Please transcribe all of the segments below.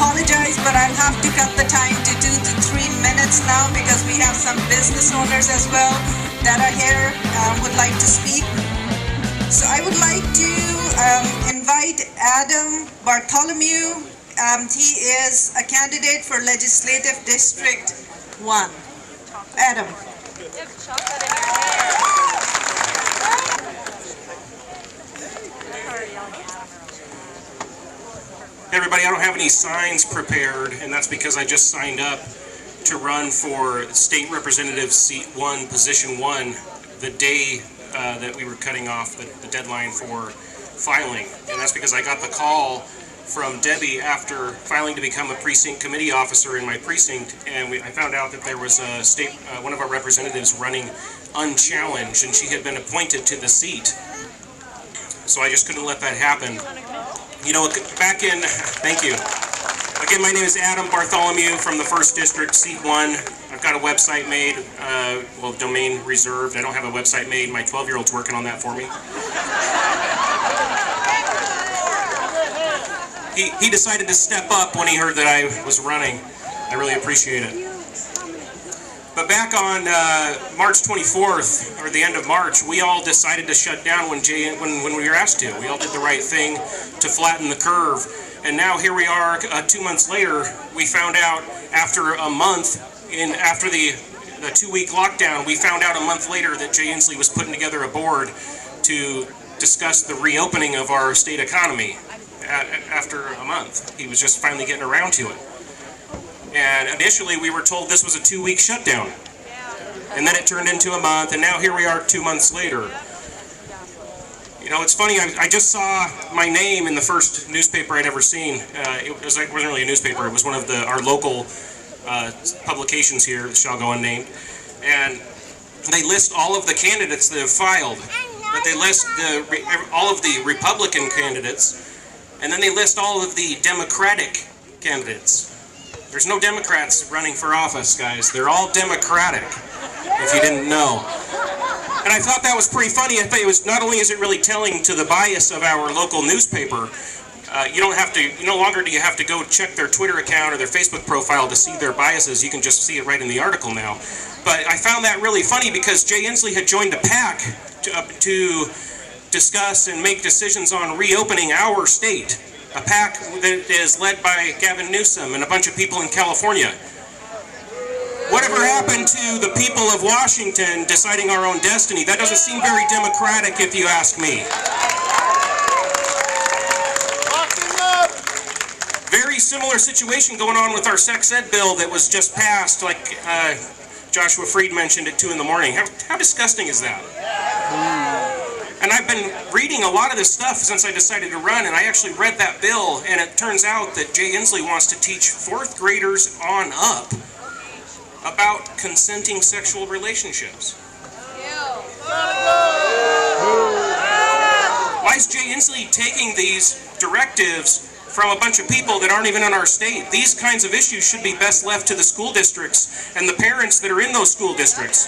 apologize, but I'll have to cut the time to 2 to 3 minutes now because we have some business owners as well that are here would like to speak. So I would like to invite Adam Bartholomew. He is a candidate for Legislative District 1. Adam. Hey everybody, I don't have any signs prepared, and that's because I just signed up to run for State Representative Seat 1, Position 1, the day that we were cutting off the deadline for filing. And that's because I got the call from Debbie after filing to become a precinct committee officer in my precinct, and I found out that there was a one of our representatives running unchallenged, and she had been appointed to the seat. So I just couldn't let that happen. You know, back in, thank you. Again, my name is Adam Bartholomew from the 1st District, Seat 1. I've got a website made, well, domain reserved. I don't have a website made. My 12-year-old's working on that for me. He decided to step up when he heard that I was running. I really appreciate it. But back on March 24th, or the end of March, we all decided to shut down when we were asked to. We all did the right thing to flatten the curve. And now here we are, 2 months later, we found out after a month, after the 2-week lockdown, we found out a month later that Jay Inslee was putting together a board to discuss the reopening of our state economy. After a month, he was just finally getting around to it. And initially we were told this was a 2-week shutdown. And then it turned into a month, and now here we are 2 months later. You know, it's funny, I just saw my name in the first newspaper I'd ever seen. It wasn't really a newspaper, it was one of our local publications here, that shall go unnamed. And they list all of the candidates that have filed. But they list all of the Republican candidates, and then they list all of the Democratic candidates. There's no Democrats running for office, guys. They're all Democratic, if you didn't know. And I thought that was pretty funny. I thought it was, not only is it really telling to the bias of our local newspaper, no longer do you have to go check their Twitter account or their Facebook profile to see their biases. You can just see it right in the article now. But I found that really funny because Jay Inslee had joined a PAC to discuss and make decisions on reopening our state. A PAC that is led by Gavin Newsom and a bunch of people in California. Whatever happened to the people of Washington deciding our own destiny? That doesn't seem very democratic, if you ask me. Very similar situation going on with our sex ed bill that was just passed, like Joshua Freed mentioned at 2 in the morning. How disgusting is that? And I've been reading a lot of this stuff since I decided to run, and I actually read that bill, and it turns out that Jay Inslee wants to teach 4th graders on up about consenting sexual relationships. Why is Jay Inslee taking these directives from a bunch of people that aren't even in our state? These kinds of issues should be best left to the school districts and the parents that are in those school districts.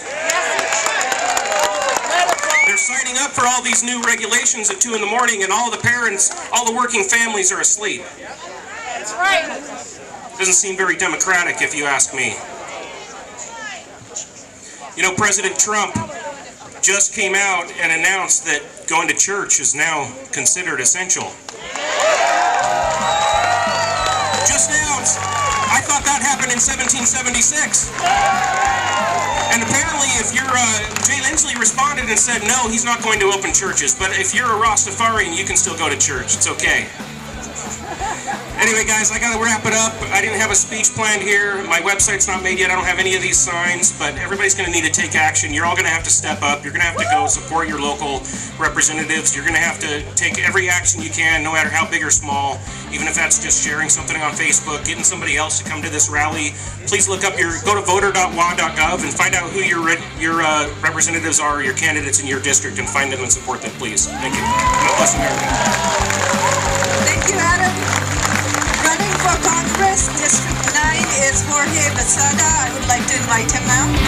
They're signing up for all these new regulations at 2 in the morning, and all the parents, all the working families are asleep. That's right. Doesn't seem very democratic, if you ask me. You know, President Trump just came out and announced that going to church is now considered essential. Just announced. I thought that happened in 1776. And apparently, if you're, Jay Inslee responded and said, no, he's not going to open churches. But if you're a Rastafarian, you can still go to church. It's okay. Anyway, guys, I got to wrap it up. I didn't have a speech planned here. My website's not made yet. I don't have any of these signs. But everybody's going to need to take action. You're all going to have to step up. You're going to have to go support your local representatives. You're going to have to take every action you can, no matter how big or small, even if that's just sharing something on Facebook, getting somebody else to come to this rally. Please look up go to voter.wa.gov and find out who your representatives are, your candidates in your district, and find them and support them, please. Thank you. God bless America. Thank you, Adam. Running for Congress, District 9 is Jorge Besada. I would like to invite him now.